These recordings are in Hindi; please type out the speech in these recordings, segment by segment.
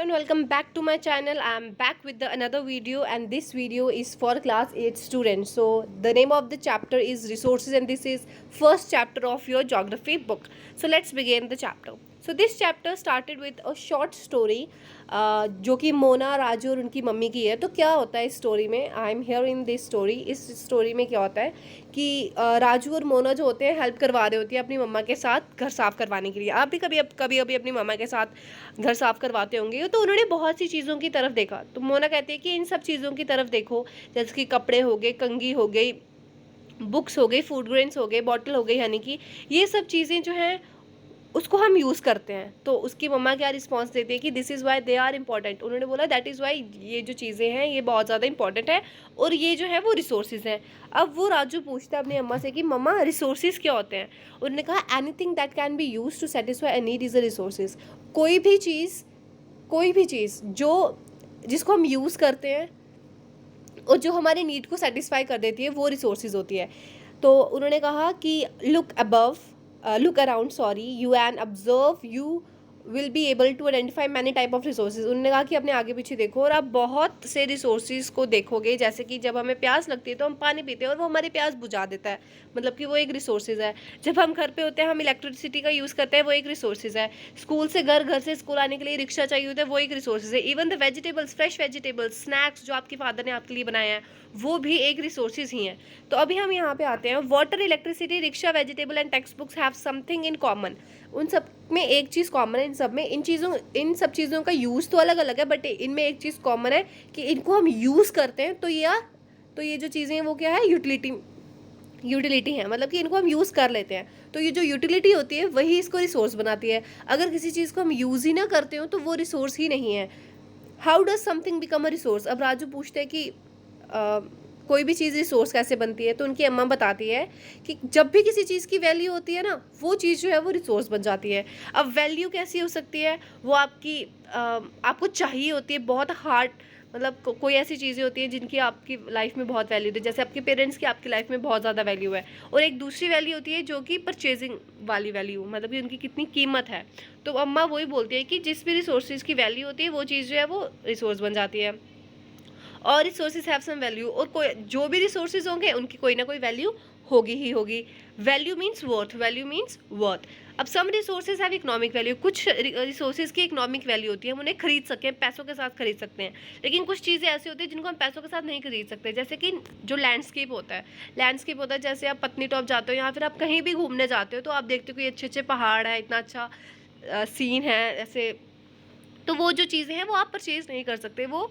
and welcome back to my channel. I am back with another video, and this video is for class 8 students. So the name of the chapter is resources, and this is first chapter of your geography book. So let's begin the chapter. So this chapter started with a short story जो कि मोना, राजू और उनकी मम्मी की है. तो क्या होता है इस स्टोरी में, I am here in this story. इस स्टोरी में क्या होता है कि राजू और मोना जो होते हैं हेल्प करवा रहे होती है अपनी मम्मा के साथ घर साफ़ करवाने के लिए. आप भी कभी अपनी मम्मा के साथ घर साफ़ करवाते होंगे. तो उन्होंने बहुत सी चीज़ों की तरफ देखा. तो मोना कहती है कि इन सब चीज़ों की तरफ देखो, जैसे कि कपड़े हो गए, कंघी हो गई, बुक्स हो गई, फूड ग्रेन्स हो गए, बॉटल हो गई यानी कि ये सब चीज़ें जो हैं उसको हम यूज़ करते हैं. तो उसकी मम्मा क्या रिस्पॉन्स देती है कि this is why they are important. उन्होंने बोला दैट इज़ वाई ये जो चीज़ें हैं ये बहुत ज़्यादा इंपॉर्टेंट है और ये जो है वो रिसोर्सेज हैं. अब वो राजू पूछता है अपनी अम्मा से कि मम्मा रिसोर्सेज क्या होते हैं. उन्होंने कहा anything that can be use to satisfy a need is a resources. कोई भी चीज़ जो जिसको हम यूज़ करते हैं और जो हमारे नीड को सेटिस्फाई कर देती है वो रिसोर्सेज होती है. तो उन्होंने कहा कि look around, you and observe, you will be able to identify many type of resources. उन्होंने कहा कि अपने आगे पीछे देखो और आप बहुत से रिसोर्सेज को देखोगे. जैसे कि जब हमें प्यास लगती है तो हम पानी पीते हैं और वो हमारी प्यास बुझा देता है, मतलब कि वो एक रिसोर्सेज है. जब हम घर पे होते हैं हम इलेक्ट्रिसिटी का यूज़ करते हैं, वो एक रिसोर्सेज है. स्कूल से घर से स्कूल आने के लिए रिक्शा चाहिए होता है, वो एक रिसोर्सेज है. Even the vegetables, fresh vegetables, snacks जो आपके फादर ने आपके लिए बनाए हैं वो भी एक रिसोर्सेज ही हैं. तो अभी हम यहाँ पे आते हैं. Water, electricity, rickshaw, vegetable and text books have something in common. उन सब में एक चीज़ कॉमन है. इन सब चीज़ों का यूज़ तो अलग अलग है, बट इनमें एक चीज़ कॉमन है कि इनको हम यूज़ करते हैं. तो ये जो चीज़ें हैं वो क्या है, यूटिलिटी है, मतलब कि इनको हम यूज़ कर लेते हैं. तो ये जो यूटिलिटी होती है वही इसको रिसोर्स बनाती है. अगर किसी चीज़ को हम यूज़ ही ना करते हो तो वो रिसोर्स ही नहीं है. How does something become a resource. अब राजू पूछते हैं कि कोई भी चीज़ रिसोर्स कैसे बनती है. तो उनकी अम्मा बताती है कि जब भी किसी चीज़ की वैल्यू होती है ना, वो चीज़ जो है वो रिसोर्स बन जाती है. अब वैल्यू कैसी हो सकती है, वो आपको चाहिए होती है बहुत हार्ड, मतलब कोई ऐसी चीज़ें होती हैं जिनकी आपकी लाइफ में बहुत वैल्यू होती है. जैसे आपके पेरेंट्स की आपकी लाइफ में बहुत ज़्यादा वैल्यू है. और एक दूसरी वैल्यू होती है जो कि परचेजिंग वाली वैल्यू, मतलब कि उनकी कितनी कीमत है. तो अम्मा वही बोलती है कि जिस भी रिसोर्सेज की वैल्यू होती है वो चीज़ जो है वो रिसोर्स बन जाती है. और रिसोर्सेज हैव सम वैल्यू, और कोई जो भी रिसोर्सेज होंगे उनकी कोई ना कोई वैल्यू होगी ही होगी. Value means worth. अब सम रिसोर्सेज हैव इकोनॉमिक वैल्यू. कुछ रिसोर्सेज की इकोनॉमिक वैल्यू होती है, हम उन्हें खरीद सकते हैं, पैसों के साथ खरीद सकते हैं. लेकिन कुछ चीज़ें ऐसी होती हैं जिनको हम पैसों के साथ नहीं खरीद सकते. जैसे कि जो लैंडस्केप होता है, जैसे आप पत्नी टॉप जाते हो या फिर आप कहीं भी घूमने जाते हो तो आप देखते हो कि अच्छे अच्छे पहाड़ है, इतना अच्छा सीन है ऐसे. तो वो जो चीज़ें हैं वो आप परचेज नहीं कर सकते, वो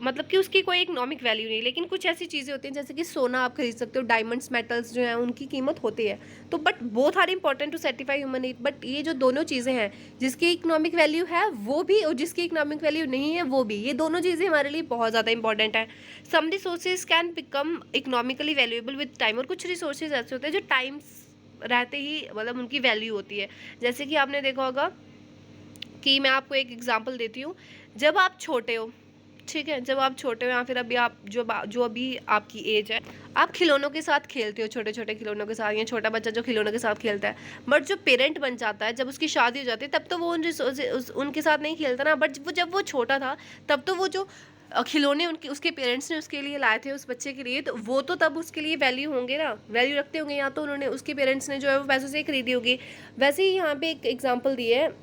मतलब कि उसकी कोई इकोनॉमिक वैल्यू नहीं. लेकिन कुछ ऐसी चीज़ें होती हैं जैसे कि सोना आप खरीद सकते हो, डायमंड्स, मेटल्स जो हैं उनकी कीमत होती है. तो but both are important to satisfy human need. But ये जो दोनों चीज़ें हैं, जिसकी इकोनॉमिक वैल्यू है वो भी और जिसकी इकोनॉमिक वैल्यू नहीं है वो भी, ये दोनों चीज़ें हमारे लिए बहुत ज़्यादा इंपॉर्टेंट है. Some resources can become economically valuable with time. और कुछ रिसोर्सेज ऐसे होते हैं जो टाइम रहते ही मतलब उनकी वैल्यू होती है. जैसे कि आपने देखा होगा कि मैं आपको एक एग्जांपल देती हूँ. जब आप छोटे हो, ठीक है, जब आप छोटे हो या फिर अभी आप जो अभी आपकी एज है, आप खिलौनों के साथ खेलते हो, छोटे छोटे खिलौनों के साथ, या छोटा बच्चा जो खिलौनों के साथ खेलता है. बट जो पेरेंट बन जाता है, जब उसकी शादी हो जाती है, तब तो वो उनके साथ नहीं खेलता ना. बट जब वो छोटा था तब तो वो जो खिलौने उसके पेरेंट्स ने उसके लिए लाए थे उस बच्चे के लिए, तो वो तो तब उसके लिए वैल्यू होंगे ना, वैल्यू रखते होंगे. या तो उन्होंने उसके पेरेंट्स ने जो है वो पैसों से खरीदी होगी. वैसे ही यहाँ पे एक एग्जाम्पल दिए है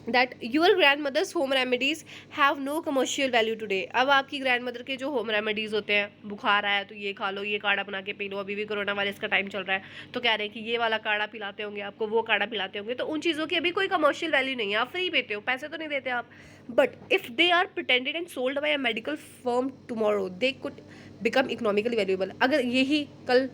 that your grandmother's home remedies have no commercial value today. अब आपकी ग्रैंड मदर के जो होम रेमेडीज़ होते हैं, बुखार आया तो ये खा लो, ये काढ़ा बना के पी लो, अभी भी कोरोना वायरस का टाइम चल रहा है तो कह रहे हैं कि ये वाला काढ़ा पिलाते होंगे आपको, वो काढ़ा पिलाते होंगे. तो उन चीज़ों की अभी कोई कमर्शियल वैल्यू नहीं है, आप फ्री पेते हो, पैसे तो नहीं देते आप. But if they are pretended and sold by a medical firm tomorrow they could become economically valuable. अगर यही कल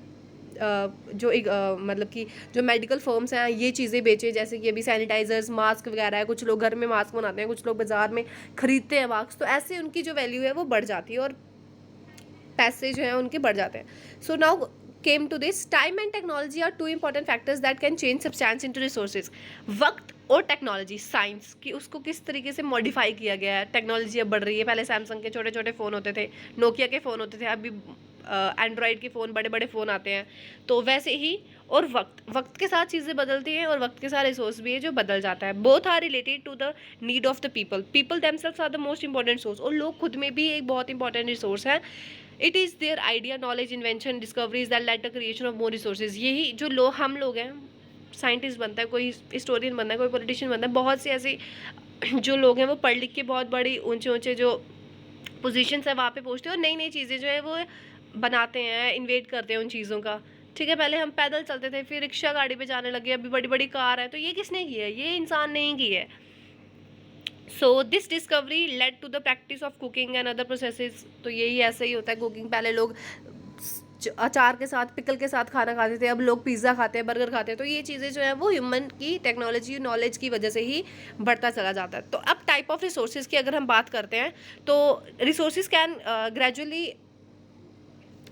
मतलब कि जो मेडिकल फर्म्स हैं ये चीज़ें बेचे, जैसे कि अभी सैनिटाइजर्स, मास्क वगैरह है, कुछ लोग घर में मास्क बनाते हैं, कुछ लोग बाज़ार में ख़रीदते हैं मास्क, तो ऐसे उनकी जो वैल्यू है वो बढ़ जाती है और पैसे जो हैं उनके बढ़ जाते हैं. So now came to this, time and technology are two important factors that can change substance into resources. वक्त और टेक्नोलॉजी, साइंस की उसको किस तरीके से मॉडिफाई किया गया है. टेक्नोलॉजी अब बढ़ रही है. पहले सैमसंग के छोटे छोटे फ़ोन होते थे, नोकिया के फ़ोन होते थे, अभी एंड्रॉयड के फ़ोन, बड़े बड़े फ़ोन आते हैं. तो वैसे ही और वक्त के साथ चीज़ें बदलती हैं और वक्त के साथ रिसोर्स भी है जो बदल जाता है। Both are related to the need of the people themselves are the most important source, और लोग खुद में भी एक बहुत इंपॉर्टेंट रिसोर्स है। It is their idea, knowledge, invention, discoveries that led the creation of more resources. यही जो लोग हम लोग हैं, साइंटिस्ट बनता है, कोई हिस्टोरियन बनता है, कोई पॉलिटिशियन बनता है, बहुत से ऐसे जो लोग हैं वो पढ़ लिख के बहुत बड़ी ऊंचे ऊंचे जो पोजीशंस है वहाँ पे पहुँचते हैं और नई नई चीज़ें जो है वो बनाते हैं, इन्वेट करते हैं उन चीज़ों का। ठीक है, पहले हम पैदल चलते थे, फिर रिक्शा गाड़ी पे जाने लगे, अभी बड़ी बड़ी कार है। तो ये किसने की है? ये इंसान ने ही की है। So this discovery led to the practice of cooking and other processes. तो यही ऐसे ही होता है कुकिंग। पहले लोग अचार के साथ, पिकल के साथ खाना खाते थे, अब लोग पिज़्ज़ा खाते हैं, बर्गर खाते हैं। तो ये चीज़ें जो है वो ह्यूमन की टेक्नोलॉजी नॉलेज की वजह से ही बढ़ता चला जाता है। तो अब टाइप ऑफ रिसोर्सेज की अगर हम बात करते हैं तो resources can gradually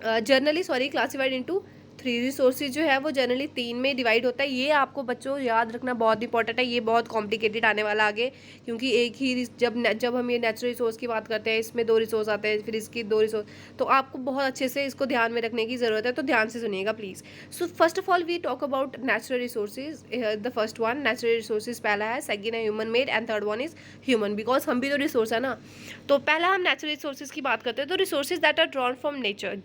generally classified into 3। Resources जो है वो जनरली 3 में डिवाइड होता है। ये आपको बच्चों याद रखना बहुत इंपॉर्टेंट है, ये बहुत कॉम्प्लिकेटेड आने वाला आगे, क्योंकि एक ही जब हम ये नेचुरल रिसोर्स की बात करते हैं, इसमें 2 रिसोर्स आते हैं, फिर इसकी 2 रिसोर्स। तो आपको बहुत अच्छे से इसको ध्यान में रखने की ज़रूरत है, तो ध्यान से सुनिएगा please. So first of all we talk about natural resources. The first one natural resources पहला है, सेकेंड है human made, and third one is human, because हम भी तो रिसोर्स है ना। तो पहला हम नेचुरल रिसोर्सेज की बात करते हैं। तो resources that are drawn from nature,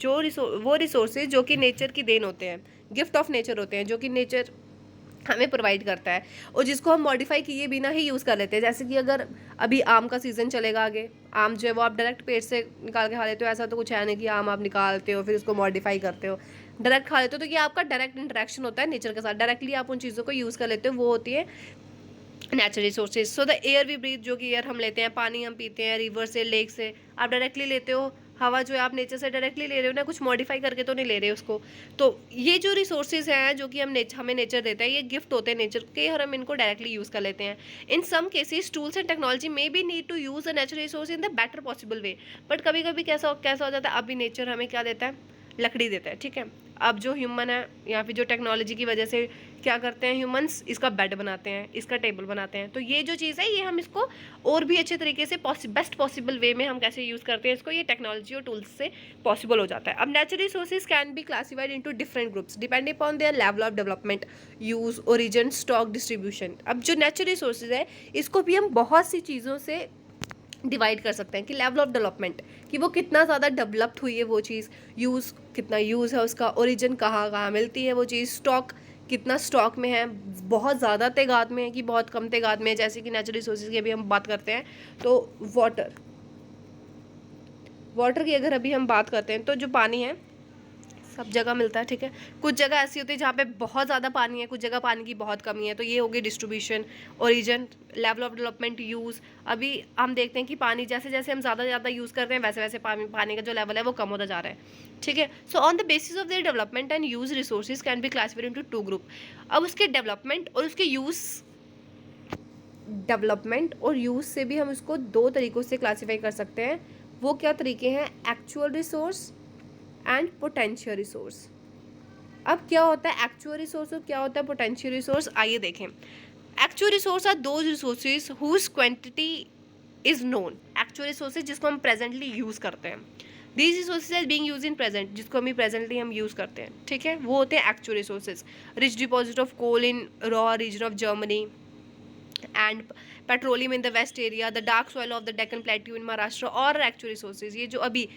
वो रिसोर्सेज जो कि नेचर की देन होते हैं, गिफ्ट ऑफ नेचर होते हैं, जो कि नेचर हमें प्रोवाइड करता है और जिसको हम मॉडिफाई किए बिना ही यूज़ कर लेते हैं। जैसे कि अगर अभी आम का सीज़न चलेगा आगे, आम जो है वो आप डायरेक्ट पेड़ से निकाल के खा लेते हो, ऐसा तो कुछ है नहीं कि आम आप निकालते हो फिर उसको मॉडिफाई करते हो, डायरेक्ट खा लेते हो। तो ये आपका डायरेक्ट इंटरेक्शन होता है नेचर के साथ, डायरेक्टली आप उन चीज़ों को यूज़ कर लेते हो, वो होती है natural resources. So the air we breathe, जो कि एयर हम लेते हैं, पानी हम पीते हैं रिवर से, लेक से, आप डायरेक्टली लेते हो। हवा जो है आप नेचर से डायरेक्टली ले रहे हो ना, कुछ मॉडिफाई करके तो नहीं ले रहे उसको। तो ये जो रिसोर्सेज हैं जो कि हमें नेचर देता है, ये गिफ्ट होते हैं नेचर के और हम इनको डायरेक्टली यूज़ कर लेते हैं। In some cases tools and technology may be need to use the natural resource in the better possible way. But कभी कभी कैसा हो जाता है, अभी नेचर हमें क्या देता है? लकड़ी देता है। ठीक है, अब जो ह्यूमन है या फिर जो टेक्नोलॉजी की वजह से क्या करते हैं ह्यूमंस, इसका बेड बनाते हैं, इसका टेबल बनाते हैं। तो ये जो चीज़ है ये हम इसको और भी अच्छे तरीके से बेस्ट पॉसिबल वे में हम कैसे यूज़ करते हैं इसको, ये टेक्नोलॉजी और टूल्स से पॉसिबल हो जाता है। अब natural resources can be classified into different groups depending upon their level of development, use, origin, stock, distribution. अब जो नेचुरल रिसोर्सेज है इसको भी हम बहुत सी चीज़ों से डिवाइड कर सकते हैं कि लेवल ऑफ डेवलपमेंट, कि वो कितना ज़्यादा डेवलप्ड हुई है वो चीज़, यूज़ कितना यूज़ है उसका, ओरिजिन कहाँ कहाँ मिलती है वो चीज़, स्टॉक कितना स्टॉक में है, बहुत ज़्यादा तादाद में है कि बहुत कम तादाद में है। जैसे कि नेचुरल रिसोर्सेज की अभी हम बात करते हैं तो वाटर की अगर अभी हम बात करते हैं तो जो पानी है सब जगह मिलता है। ठीक है, कुछ जगह ऐसी होती है जहाँ पे बहुत ज़्यादा पानी है, कुछ जगह पानी की बहुत कमी है। तो ये होगी distribution, origin, level of development, use. अभी हम देखते हैं कि पानी जैसे जैसे हम ज़्यादा यूज़ करते हैं वैसे वैसे पानी का जो लेवल है वो कम होता जा रहा है। ठीक है, so on the basis of their development and use resources can be classified into 2 group. अब उसके डेवलपमेंट और उसके डेवलपमेंट और यूज़ से भी हम उसको 2 तरीक़ों से क्लासीफाई कर सकते हैं। वो क्या तरीके हैं? Actual resource and potential resource. अब क्या होता है एक्चुअल रिसोर्स और क्या होता है पोटेंशियल रिसोर्स, आइए देखें। Actual resource are those resources whose quantity is known. Actual resources जिसको हम प्रेजेंटली यूज़ करते हैं, these resources are being use in present, जिसको हम प्रेजेंटली हम यूज़ करते हैं। ठीक है, वो होते हैं actual resources. Rich deposit of coal in Ruhr region of Germany and petroleum in the west area, the dark soil of the Deccan plateau in Maharashtra और एक्चुअल रिसोर्सेज। ये जो अभी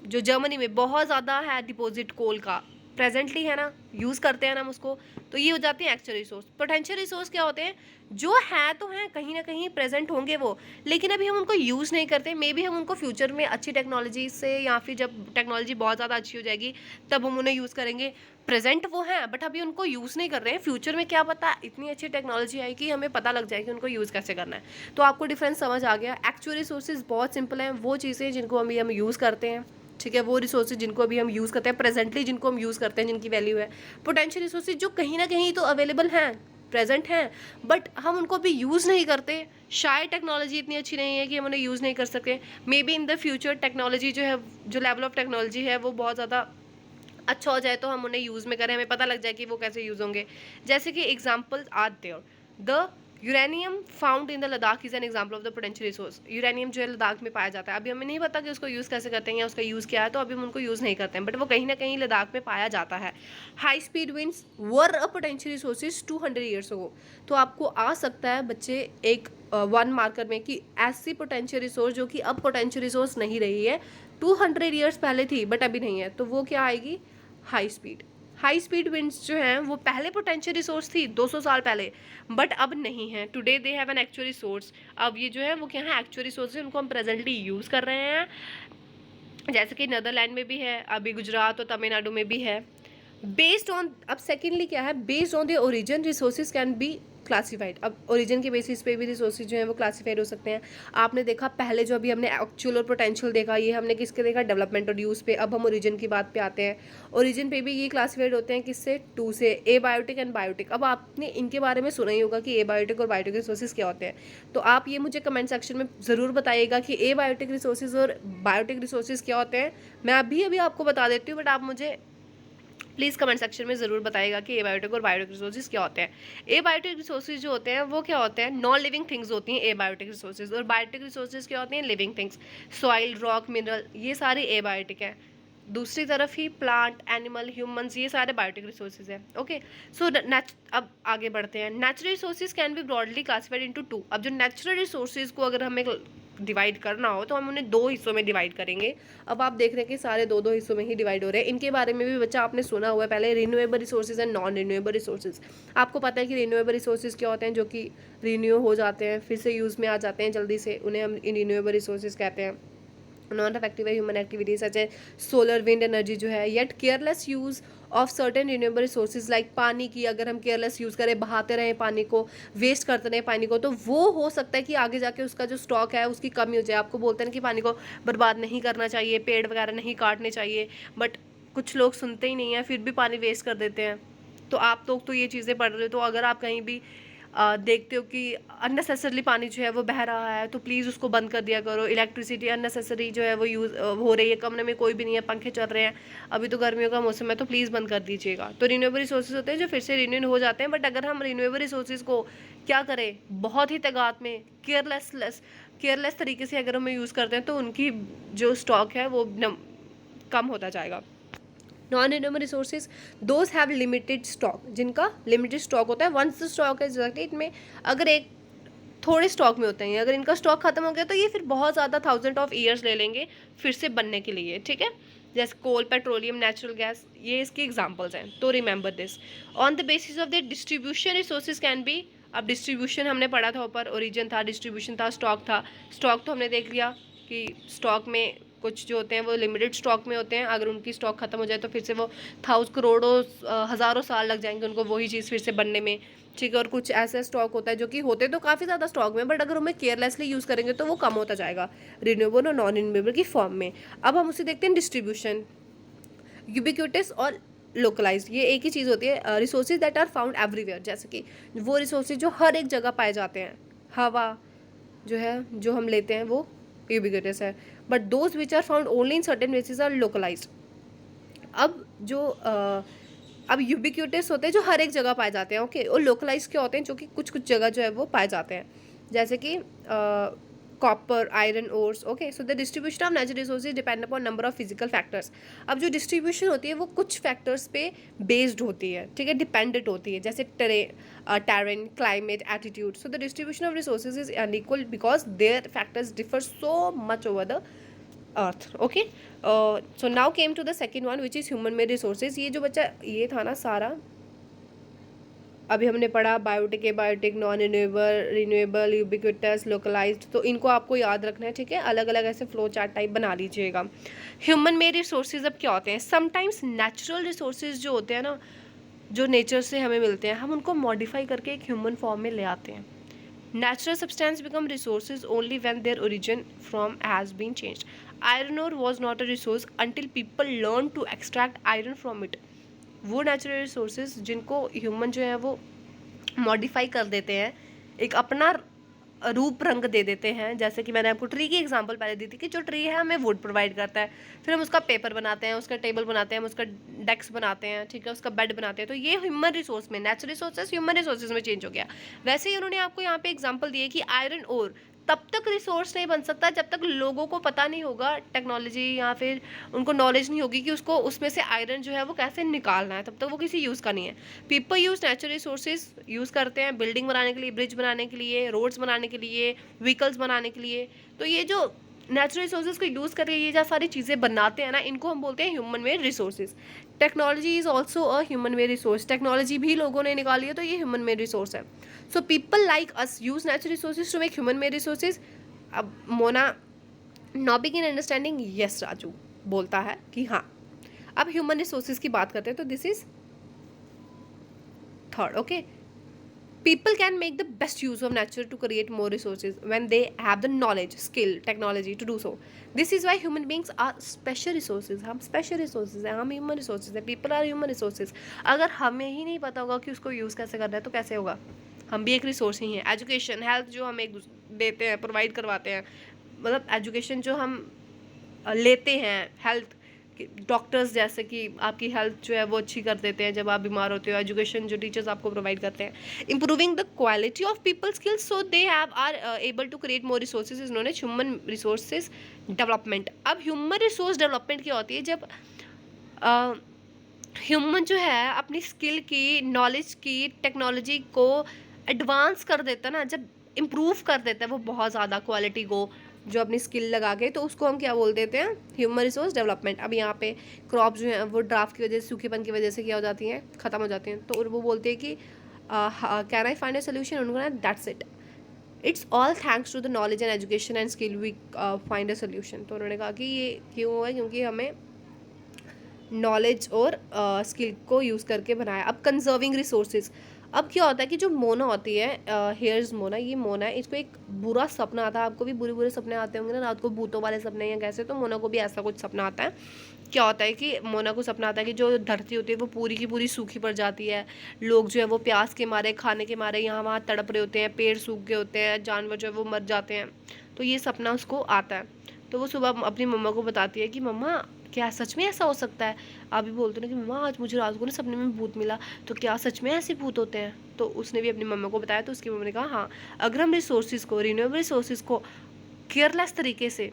जो जर्मनी में बहुत ज़्यादा है डिपॉजिट कोल का, प्रेजेंटली है ना, यूज़ करते हैं ना हम उसको, तो ये हो जाते हैं एक्चुअल रिसोर्स। पोटेंशियल रिसोर्स क्या होते हैं? जो है तो हैं, कहीं ना कहीं प्रेजेंट होंगे वो, लेकिन अभी हम उनको यूज़ नहीं करते। मे बी हम उनको फ्यूचर में अच्छी टेक्नोलॉजी से या फिर जब टेक्नोलॉजी बहुत ज़्यादा अच्छी हो जाएगी तब हम उन्हें यूज़ करेंगे। प्रेजेंट वो हैं बट अभी उनको यूज़ नहीं कर रहे हैं। फ्यूचर में क्या पता इतनी अच्छी टेक्नोलॉजी आएगी कि हमें पता लग जाएगी उनको यूज़ कैसे करना है। तो आपको डिफरेंस समझ आ गया। एक्चुअल रिसोर्सेज बहुत सिंपल हैं, वो चीज़ें जिनको अभी हम यूज़ करते हैं। ठीक है, वो रिसोर्सेज जिनको अभी हम यूज़ करते हैं प्रेजेंटली, जिनको हम यूज़ करते हैं, जिनकी वैल्यू है। पोटेंशियल रिसोर्सेज जो कहीं ना कहीं तो अवेलेबल हैं, प्रेजेंट हैं, बट हम उनको अभी यूज़ नहीं करते। शायद टेक्नोलॉजी इतनी अच्छी नहीं है कि हम उन्हें यूज़ नहीं कर सके। May be in the future technology जो है, जो लेवल ऑफ टेक्नोलॉजी है वो बहुत ज़्यादा अच्छा हो जाए तो हम उन्हें यूज़ में करें, हमें पता लग जाए कि वो कैसे यूज़ होंगे। जैसे कि example are there, the uranium found in the Ladakh is an example of the potential resource. Uranium जो है लद्दाख में पाया जाता है। अभी हमें नहीं पता कि उसको यूज़ कैसे करते हैं या उसका यूज़ क्या है, तो अभी हम उनको यूज़ नहीं करते हैं, बट वो कहीं ना कहीं लद्दाख में पाया जाता है। High speed winds were a potential resources 200 years ago. तो आपको आ सकता है बच्चे एक 1 मार्कर में कि ऐसी पोटेंशियल रिसोर्स जो कि अब पोटेंशियल रिसोर्स नहीं रही है, 200 ईयर्स पहले थी बट अभी नहीं है, तो वो क्या आएगी? High speed. High speed winds जो हैं वो पहले पोटेंशियल रिसोर्स थी 200 साल पहले, बट अब नहीं है। Today they have an actual resource. अब ये जो है वो क्या है? एक्चुअल रिसोर्स है, उनको हम प्रेजेंटली यूज़ कर रहे हैं। जैसे कि नदरलैंड में भी है, अभी गुजरात और तमिलनाडु में भी है। बेस्ड ऑन, अब सेकेंडली क्या है? Based on the origin resources can be classified. अब ओरिजिन के बेसिस पे भी रिसोर्सेज जो हैं वो क्लासिफाइड हो सकते हैं। आपने देखा पहले जो अभी हमने एक्चुअल और पोटेंशियल देखा, ये हमने किसके देखा? डेवलपमेंट और यूज़ पे। अब हम ओरिजिन की बात पे आते हैं। ओरिजिन पे भी ये क्लासिफाइड होते हैं किससे? 2 से, ए बायोटिक एंड बायोटिक। अब आपने इनके बारे में सुना ही होगा कि ए बायोटिक और बायोटिक रिसोर्सेज क्या होते हैं। तो आप ये मुझे कमेंट सेक्शन में ज़रूर बताइएगा कि ए बायोटिक रिसोर्सेज और बायोटिक रिसोर्सेज क्या होते हैं। मैं अभी आपको बता देती हूँ, बट आप मुझे प्लीज़ कमेंट सेक्शन में ज़रूर बताइएगा कि एबायोटिक और बायोटिक रिसोर्सेज क्या होते हैं। एबायोटिक रिसोर्सेज जो होते हैं वो क्या होते हैं? नॉन लिविंग थिंग्स होती हैं एबायोटिक रिसोर्सेज, और बायोटिक रिसोर्सेज क्या होती हैं? Living things. Soil, rock, mineral, ये सारे एबायोटिक हैं। दूसरी तरफ ही प्लांट, एनिमल, ह्यूमंस, ये सारे बायोटिक रिसोर्सेज हैं। ओके, सो अब आगे बढ़ते हैं। Natural resources can be broadly classified into 2। अब जो नेचुरल रिसोर्सेज को अगर हमें डिवाइड करना हो तो हम उन्हें 2 हिस्सों में डिवाइड करेंगे। अब आप देख रहे हैं कि सारे 2-2 हिस्सों में ही डिवाइड हो रहे हैं। इनके बारे में भी बच्चा आपने सुना हुआ है पहले, renewable resources and non renewable resources. आपको पता है कि रिन्यूएबल रिसोर्सेज क्या होते हैं? जो कि रिन्यू हो जाते हैं, फिर से यूज़ में आ जाते हैं जल्दी से, उन्हें हम रिन्यूएबल रिसोर्सेज कहते हैं। Non affective human activities such है सोलर विंड एनर्जी जो है। Yet careless use of certain renewable resources like पानी की अगर हम केयरलेस यूज़ करें, बहाते रहें पानी को, वेस्ट करते रहें पानी को, तो वो हो सकता है कि आगे जाके उसका जो स्टॉक है उसकी कमी हो जाए। आपको बोलते हैं कि पानी को बर्बाद नहीं करना चाहिए, पेड़ वगैरह नहीं काटने चाहिए, बट कुछ लोग सुनते ही नहीं हैं, फिर भी पानी वेस्ट कर देते हैं। तो आप लोग तो ये चीज़ें पढ़ रहे हो, तो अगर आप कहीं भी देखते हो कि अननेसेसरली पानी जो है वो बह रहा है, तो प्लीज़ उसको बंद कर दिया करो। इलेक्ट्रिसिटी अननेसेसरी जो है वो यूज़ हो रही है, कमरे में कोई भी नहीं है, पंखे चल रहे हैं, अभी तो गर्मियों का मौसम है, तो प्लीज़ बंद कर दीजिएगा। तो रिन्यूएबल रिसोर्सेज होते हैं जो फिर से रिन्यू हो जाते हैं, बट अगर हम रिन्यूएबल रिसोर्सेज को क्या करें? बहुत ही तादाद में केयरलेस तरीके से अगर हम यूज़ करते हैं, तो उनकी जो स्टॉक है वो कम होता जाएगा। Non renewable resources those have limited stock, जिनका लिमिटेड स्टॉक होता है। वंस द स्टॉक इज इनमें अगर एक थोड़े स्टॉक में होते हैं, अगर इनका स्टॉक खत्म हो गया तो ये फिर बहुत ज़्यादा 1000 ऑफ ईयर्स ले लेंगे फिर से बनने के लिए, ठीक है। जैसे कोल, पेट्रोलियम, नेचुरल गैस, ये इसके एग्जांपल्स हैं। तो remember this. On the basis of the distribution resources can be, अब डिस्ट्रीब्यूशन हमने पढ़ा था ऊपर, ओरिजिन था, डिस्ट्रीब्यूशन था, स्टॉक था। स्टॉक तो हमने देख लिया कि स्टॉक में कुछ जो होते हैं वो लिमिटेड स्टॉक में होते हैं, अगर उनकी स्टॉक खत्म हो जाए तो फिर से वो करोड़ों हज़ारों साल लग जाएंगे उनको वही चीज़ फिर से बनने में, ठीक है। और कुछ ऐसा स्टॉक होता है जो कि होते तो काफ़ी ज़्यादा स्टॉक में, बट अगर हमें केयरलेसली यूज़ करेंगे तो वो कम होता जाएगा रिन्यूएबल और नॉन रिन्यूएबल की फॉर्म में। अब हम उसे देखते हैं डिस्ट्रीब्यूशन, यूबिक्यूटस और लोकलाइज्ड। ये एक ही चीज़ होती है। Resources that are found everywhere, जैसे कि वो रिसोर्सेज जो हर एक जगह पाए जाते हैं। हवा जो है जो हम लेते हैं वो यूबिक्यूटस है, but those which are found only in certain places are localised. अब जो अब यूबिक्यूटस होते हैं जो हर एक जगह पाए जाते हैं, ओके, और लोकलाइज क्या होते हैं जो कि कुछ कुछ जगह जो है वो पाए जाते हैं, जैसे कि copper, iron ores, okay. So the distribution of natural resources depend upon number of physical factors. अब जो डिस्ट्रीब्यूशन होती है वो कुछ फैक्टर्स पे बेस्ड होती है, ठीक है, डिपेंडेंट होती है, जैसे terrain, climate, attitude. So the distribution of resources is unequal because their factors differ so much over the earth, okay. So now came to the second one which is human made resources. ये जो बच्चा ये था ना सारा अभी हमने पढ़ा, biotic, abiotic, non renewable, renewable, ubiquitous, localised, तो इनको आपको याद रखना है, ठीक है। अलग अलग ऐसे फ्लो चार्ट टाइप बना लीजिएगा। ह्यूमन मेड रिसोर्सेज अब क्या होते हैं? समटाइम्स नेचुरल रिसोर्सेज जो होते हैं ना, जो नेचर से हमें मिलते हैं, हम उनको मॉडिफाई करके एक ह्यूमन फॉर्म में ले आते हैं। Natural substance become resources only when their origin from has been changed. Iron ore was not a resource until people learned to extract iron from it. वो natural resources जिनको human जो है वो modify कर देते हैं, एक अपना रूप रंग दे देते हैं। जैसे कि मैंने आपको ट्री की एग्जांपल पहले दी थी कि जो ट्री है हमें वुड प्रोवाइड करता है, फिर हम उसका पेपर बनाते हैं, उसका टेबल बनाते हैं, हम उसका डेस्क बनाते हैं, ठीक है, उसका बेड बनाते हैं। तो ये ह्यूमन रिसोर्स में, नेचुरल रिसोर्सेज ह्यूमन रिसोर्सेज में चेंज हो गया। वैसे ही उन्होंने आपको यहाँ पे एग्जाम्पल दिए कि आयरन ओर तब तक रिसोर्स नहीं बन सकता जब तक लोगों को पता नहीं होगा टेक्नोलॉजी, या फिर उनको नॉलेज नहीं होगी कि उसको उसमें से आयरन जो है वो कैसे निकालना है, तब तक वो किसी यूज़ का नहीं है। People use natural resources use करते हैं बिल्डिंग बनाने के लिए, ब्रिज बनाने के लिए, रोड्स बनाने के लिए, व्हीकल्स बनाने के लिए। तो ये जो नेचुरल रिसोर्सेज को यूज़ करके ये जो सारी चीज़ें बनाते हैं ना, इनको हम बोलते हैं human made resources. Technology is also a human made resource. Technology भी लोगों ने निकाली है, तो ये ह्यूमन मेड रिसोर्स है। So people like us use natural resources to make human made resources. अब मोना नॉबिक इन अंडरस्टैंडिंग, यस राजू बोलता है कि हाँ। अब ह्यूमन रिसोर्सेज की बात करते हैं, तो this is third. Okay, people can make the best use of nature to create more resources when they have the knowledge, skill, technology to do so. This is why human beings are special resources. हम special resources हैं, हम human resources हैं, people are human resources. अगर हमें ही नहीं पता होगा कि उसको यूज़ कैसे करना है तो कैसे होगा? हम भी एक रिसोर्स ही हैं। एजुकेशन, हेल्थ जो हम एक देते हैं, प्रोवाइड करवाते हैं, मतलब एजुकेशन जो हम लेते हैं, हेल्थ डॉक्टर्स जैसे कि आपकी हेल्थ जो है वो अच्छी कर देते हैं जब आप बीमार होते हो। एजुकेशन जो टीचर्स आपको प्रोवाइड करते हैं। Improving the quality of people skills so they have are able to create more resources is known as human resources development. अब ह्यूमन रिसोर्स डेवलपमेंट क्या होती है? जब ह्यूमन जो है अपनी स्किल की, नॉलेज की, टेक्नोलॉजी को एडवांस कर देता है ना, जब इम्प्रूव कर देता है वो बहुत ज़्यादा क्वालिटी को, जो अपनी स्किल लगा के, तो उसको हम क्या बोल देते हैं? Human resource development. अब यहाँ पे क्रॉप जो है वो ड्राफ्ट की वजह से, सूखेपन की वजह से क्या हो जाती हैं? ख़त्म हो जाती हैं। तो वो बोलते हैं कि can I find a solution? उनको that's it, it's all thanks to the knowledge and education and skill we find a solution. तो उन्होंने कहा कि ये क्यों है? क्योंकि हमें नॉलेज और स्किल को यूज़ करके बनाया। अब कंजर्विंग रिसोर्सेज। अब क्या होता है कि जो मोना होती है, हेयर्स मोना, ये मोना है, इसको एक बुरा सपना आता है। आपको भी बुरे बुरे सपने आते होंगे ना, रात को भूतों वाले सपने या कैसे, तो मोना को भी ऐसा कुछ सपना आता है। क्या होता है कि मोना को सपना आता है कि जो धरती होती है वो पूरी की पूरी सूखी पड़ जाती है। लोग जो है वो प्यास के मारे, खाने के मारे यहाँ वहाँ तड़प रहे होते हैं, पेड़ सूख गए होते हैं, जानवर जो है वो मर जाते हैं। तो ये सपना उसको आता है। तो वो सुबह अपनी मम्मा को बताती है कि मम्मा क्या सच में ऐसा हो सकता है? आप भी बोलते हो ना कि मम्मा आज मुझे रात को ना सपने में भूत मिला, तो क्या सच में ऐसे भूत होते हैं? तो उसने भी अपनी मम्मा को बताया, तो उसकी मम्मा ने कहा हाँ, अगर हम रिसोर्सेज को, रिन्यूएबल रिसोर्सेज को केयरलेस तरीके से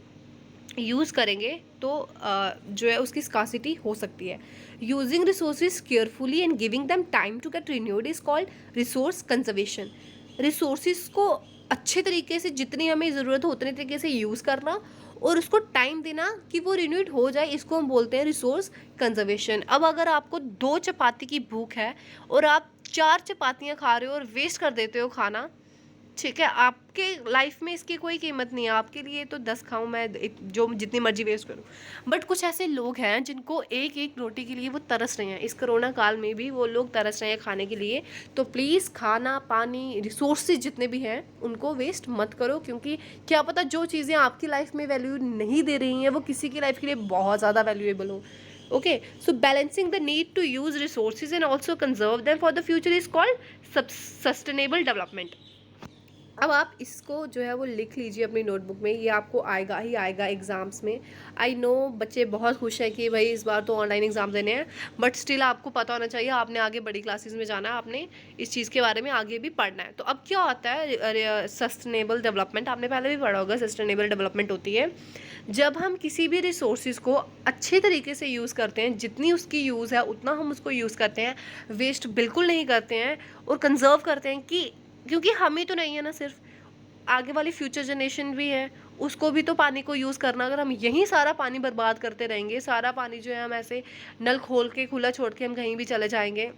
यूज़ करेंगे तो जो है उसकी स्कासिटी हो सकती है। Using resources carefully and giving them time to get renewed is called resource conservation. Resources को अच्छे तरीके से, जितनी हमें ज़रूरत हो उतने तरीके से यूज़ करना और उसको टाइम देना कि वो रिन्यूड हो जाए, इसको हम बोलते हैं रिसोर्स कंजर्वेशन। अब अगर आपको 2 चपाती की भूख है और आप 4 चपातियाँ खा रहे हो और वेस्ट कर देते हो खाना, ठीक है, आपके लाइफ में इसकी कोई कीमत नहीं है। आपके लिए तो 10 खाऊं मैं, जो जितनी मर्जी वेस्ट करूं। बट कुछ ऐसे लोग हैं जिनको एक एक रोटी के लिए वो तरस रहे हैं। इस कोरोना काल में भी वो लोग तरस रहे हैं खाने के लिए। तो प्लीज़ खाना, पानी, रिसोर्सेज जितने भी हैं उनको वेस्ट मत करो, क्योंकि क्या पता जो चीज़ें आपकी लाइफ में वैल्यू नहीं दे रही हैं वो किसी की लाइफ के लिए बहुत ज़्यादा वैल्यूएबल हो। Okay, so balancing the need to use resources and also conserve them for the future is called sustainable development. अब आप इसको जो है वो लिख लीजिए अपनी नोटबुक में, ये आपको आएगा ही आएगा एग्ज़ाम्स में। आई नो बच्चे बहुत खुश हैं कि भाई इस बार तो ऑनलाइन एग्ज़ाम देने हैं, बट स्टिल आपको पता होना चाहिए, आपने आगे बड़ी क्लासेस में जाना है, आपने इस चीज़ के बारे में आगे भी पढ़ना है। तो अब क्या होता है सस्टेनेबल डेवलपमेंट? आपने पहले भी पढ़ा होगा। सस्टेनेबल डेवलपमेंट होती है जब हम किसी भी रिसोर्सेज को अच्छे तरीके से यूज़ करते हैं, जितनी उसकी यूज़ है उतना हम उसको यूज़ करते हैं, वेस्ट बिल्कुल नहीं करते हैं और कंजर्व करते हैं। कि क्योंकि हम ही तो नहीं है ना, सिर्फ आगे वाली फ्यूचर जनरेशन भी है, उसको भी तो पानी को यूज़ करना। अगर हम यहीं सारा पानी बर्बाद करते रहेंगे, सारा पानी जो है हम ऐसे नल खोल के खुला छोड़ के हम कहीं भी चले जाएंगे,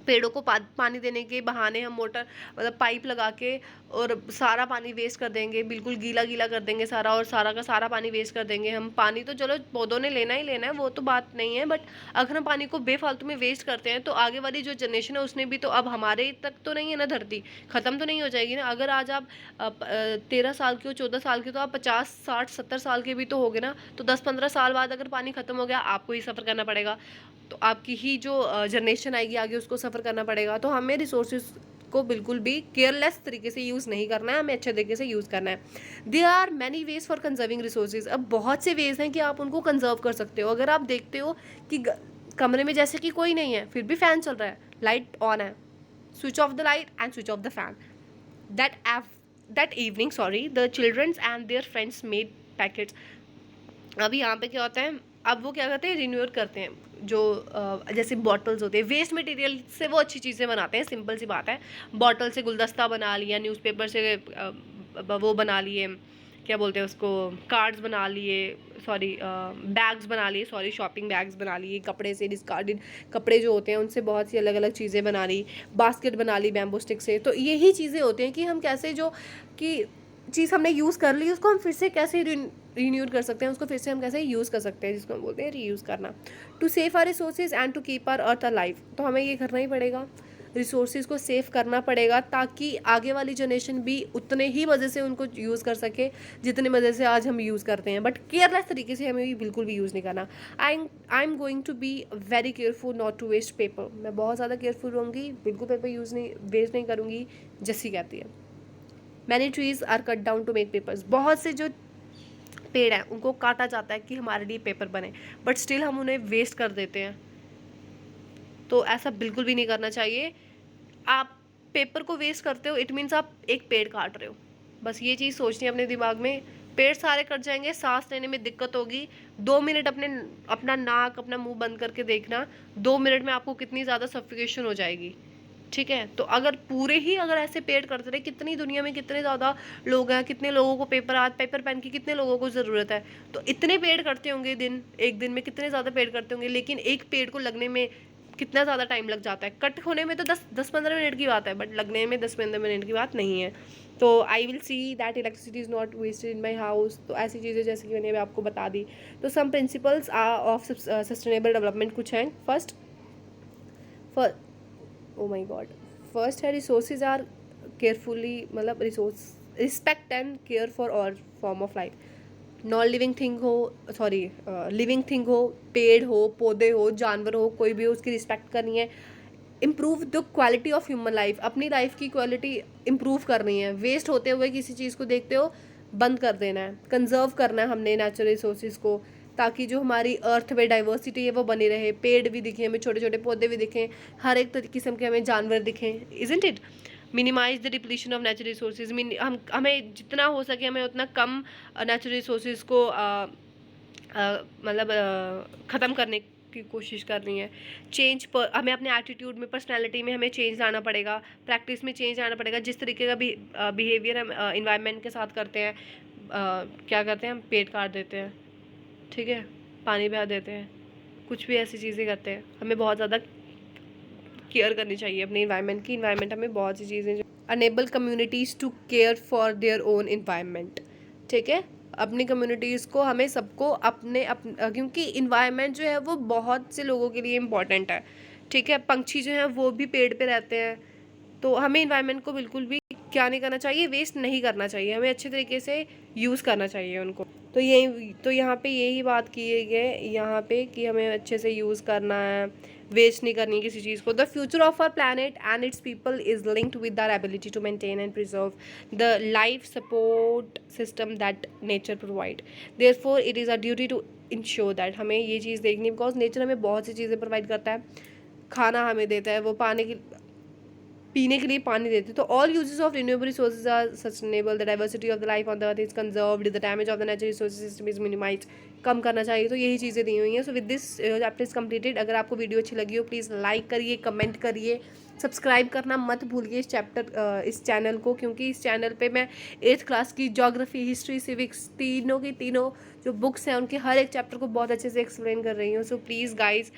पेड़ों को पानी देने के बहाने हम मोटर मतलब पाइप लगा के और सारा पानी वेस्ट कर देंगे, बिल्कुल गीला गीला कर देंगे सारा, और सारा का सारा पानी वेस्ट कर देंगे हम। पानी तो चलो पौधों ने लेना ही लेना है, वो तो बात नहीं है, बट अगर हम पानी को बेफालतू में वेस्ट करते हैं तो आगे वाली जो जनरेशन है उसने भी तो, अब हमारे तक तो नहीं है ना, धरती ख़त्म तो नहीं हो जाएगी ना। अगर आज आप 13 साल के हो, 14 साल के, तो आप 50, 60, 70 साल के भी तो हो गए ना। तो 10-15 साल बाद अगर पानी ख़त्म हो गया, आपको ही सफ़र करना पड़ेगा, तो आपकी ही जो जनरेशन आएगी आगे उसको सफ़र करना पड़ेगा। तो हमें रिसोर्सेज को बिल्कुल भी केयरलेस तरीके से यूज़ नहीं करना है, हमें अच्छे तरीके से यूज़ करना है. There are many ways for conserving resources. अब बहुत से वेज हैं कि आप उनको कंजर्व कर सकते हो. अगर आप देखते हो कि कमरे में जैसे कि कोई नहीं है, फिर भी फ़ैन चल रहा है, लाइट ऑन है, switch off the light and switch off the fan. That evening the children's and their friends made packets. अभी यहाँ पे क्या होता है, अब वो क्या करते हैं, रिन्यूअल करते हैं. जो जैसे बॉटल्स होते हैं, वेस्ट मटेरियल से वो अच्छी चीज़ें बनाते हैं. सिंपल सी बात है, बॉटल से गुलदस्ता बना लिया, न्यूज़पेपर से वो बना लिए, क्या बोलते हैं उसको, कार्ड्स बना लिए, सॉरी बैग्स बना लिए, सॉरी शॉपिंग बैग्स बना लिए, कपड़े से डिस्कार्डेड कपड़े जो होते हैं उनसे बहुत सी अलग अलग चीज़ें बना ली, बास्केट बना ली बैम्बू स्टिक से. तो यही चीज़ें होती हैं कि हम कैसे जो कि चीज़ हमने यूज़ कर ली उसको हम फिर से कैसे रिन्यूड कर सकते हैं, उसको फिर से हम कैसे यूज़ कर सकते हैं, जिसको हम बोलते हैं रीयूज़ करना. To save our resources and to keep our earth alive. तो हमें ये करना ही पड़ेगा, रिसोर्सेज को सेव करना पड़ेगा ताकि आगे वाली जनरेशन भी उतने ही मज़े से उनको यूज़ कर सके जितने मज़े से आज हम यूज़ करते हैं. बट केयरलेस तरीके से हमें भी बिल्कुल भी यूज़ नहीं करना. I am going to be very careful not to waste paper. मैं बहुत ज़्यादा केयरफुल रहूँगी, बिल्कुल पेपर वेस्ट नहीं करूँगी. जैसी कहती है, many trees are cut down to make papers. बहुत से जो पेड़ हैं उनको काटा जाता है कि हमारे लिए पेपर बने, बट स्टिल हम उन्हें वेस्ट कर देते हैं. तो ऐसा बिल्कुल भी नहीं करना चाहिए. आप पेपर को वेस्ट करते हो, इट मीन्स आप एक पेड़ काट रहे हो. बस ये चीज़ सोचनी है अपने दिमाग में. पेड़ सारे कट जाएंगे, सांस लेने में दिक्कत होगी. 2 मिनट अपना नाक अपना मुंह बंद करके देखना, 2 मिनट में आपको कितनी ज़्यादा सफिकेशन हो जाएगी. ठीक है, तो अगर ऐसे पेड़ करते रहे, कितनी दुनिया में कितने ज़्यादा लोग हैं, कितने लोगों को पेपर पेन की कितने लोगों को ज़रूरत है. तो इतने पेड़ करते होंगे एक दिन में कितने ज़्यादा पेड़ करते होंगे, लेकिन एक पेड़ को लगने में कितना ज़्यादा टाइम लग जाता है. कट होने में तो 10-15 मिनट की बात है, बट लगने में 10-15 मिनट की बात नहीं है. तो I will see that electricity is not wasted in my house. तो ऐसी चीज़ें जैसे कि मैंने आपको बता दी. तो some principles of sustainable development कुछ हैं. First oh my god, first है रिसोर्सेज आर केयरफुली, मतलब respect and care for all form of life. Non living thing हो, सॉरी लिविंग थिंग हो, पेड़ हो, पौधे हो, जानवर हो, कोई भी हो, उसकी रिस्पेक्ट करनी है. Improve the quality of human life. अपनी लाइफ की क्वालिटी इम्प्रूव करनी है. वेस्ट होते हुए किसी चीज़ को देखते हो, बंद कर देना है. कंजर्व करना है हमने नेचुरल रिसोर्सेज को, ताकि जो हमारी अर्थ में डाइवर्सिटी है वो बनी रहे. पेड़ भी दिखें हमें, छोटे छोटे पौधे भी दिखें, हर एक किस्म के हमें जानवर दिखें. Isn't it? Minimise the depletion of natural resources. हमें जितना हो सके हमें उतना कम नेचुरल रिसोर्सेज को मतलब ख़त्म करने की कोशिश करनी है. हमें अपने एटीट्यूड में, पर्सनैलिटी में हमें चेंज लाना पड़ेगा, प्रैक्टिस में चेंज लाना पड़ेगा. जिस तरीके का बिहेवियर हम इन्वायरमेंट के साथ करते हैं, क्या करते हैं, हम पेड़ काट देते हैं, ठीक है, पानी बहा देते हैं, कुछ भी ऐसी चीज़ें करते हैं. हमें बहुत ज़्यादा केयर करनी चाहिए अपने इन्वायरमेंट की. इन्वायरमेंट हमें बहुत सी चीज़ें enable communities to care for their own environment. ठीक है, अपनी कम्युनिटीज़ को, हमें सबको क्योंकि इन्वायरमेंट जो है वो बहुत से लोगों के लिए इम्पॉर्टेंट है. ठीक है, पंछी जो हैं वो भी पेड़ पे रहते हैं. तो हमें इन्वायरमेंट को बिल्कुल भी क्या नहीं करना चाहिए, वेस्ट नहीं करना चाहिए. हमें अच्छे तरीके से यूज़ करना चाहिए उनको. तो यहाँ पे यही बात की गई यहाँ पे कि हमें अच्छे से यूज़ करना है, वेस्ट नहीं करनी किसी चीज़ को. The future of our planet and its people is linked with our ability to maintain and preserve the life support system that nature provide. Therefore it is a duty to ensure that. हमें ये चीज़ देखनी, बिकॉज नेचर हमें बहुत सी चीज़ें प्रोवाइड करता है. खाना हमें देता है, वो पीने के लिए पानी देते. तो all uses of renewable resources are sustainable. The diversity of the life on the earth is conserved. The damage of the natural resources system is minimize. कम करना चाहिए. तो यही चीज़ें दी हुई हैं. So with this chapter is completed. अगर आपको वीडियो अच्छी लगी हो, प्लीज़ लाइक करिए, कमेंट करिए, सब्सक्राइब करना मत भूलिए इस चैनल को, क्योंकि इस चैनल पे मैं 8th क्लास की ज्योग्राफी, हिस्ट्री, सिविक्स तीनों जो बुक्स हैं उनके हर एक चैप्टर को बहुत अच्छे से एक्सप्लेन कर रही हूँ. सो प्लीज़ गाइज,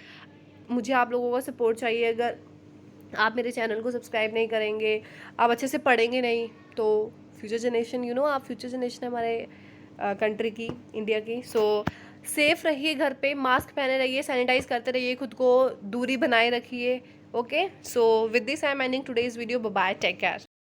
मुझे आप लोगों का सपोर्ट चाहिए. अगर आप मेरे चैनल को सब्सक्राइब नहीं करेंगे, आप अच्छे से पढ़ेंगे नहीं, तो फ्यूचर जनरेशन, आप फ्यूचर जनरेशन हमारे कंट्री की, इंडिया की. सो सेफ रहिए, घर पे मास्क पहने रहिए, सैनिटाइज करते रहिए, खुद को दूरी बनाए रखिए. Okay, so with this I am ending today's video. Bye, take care.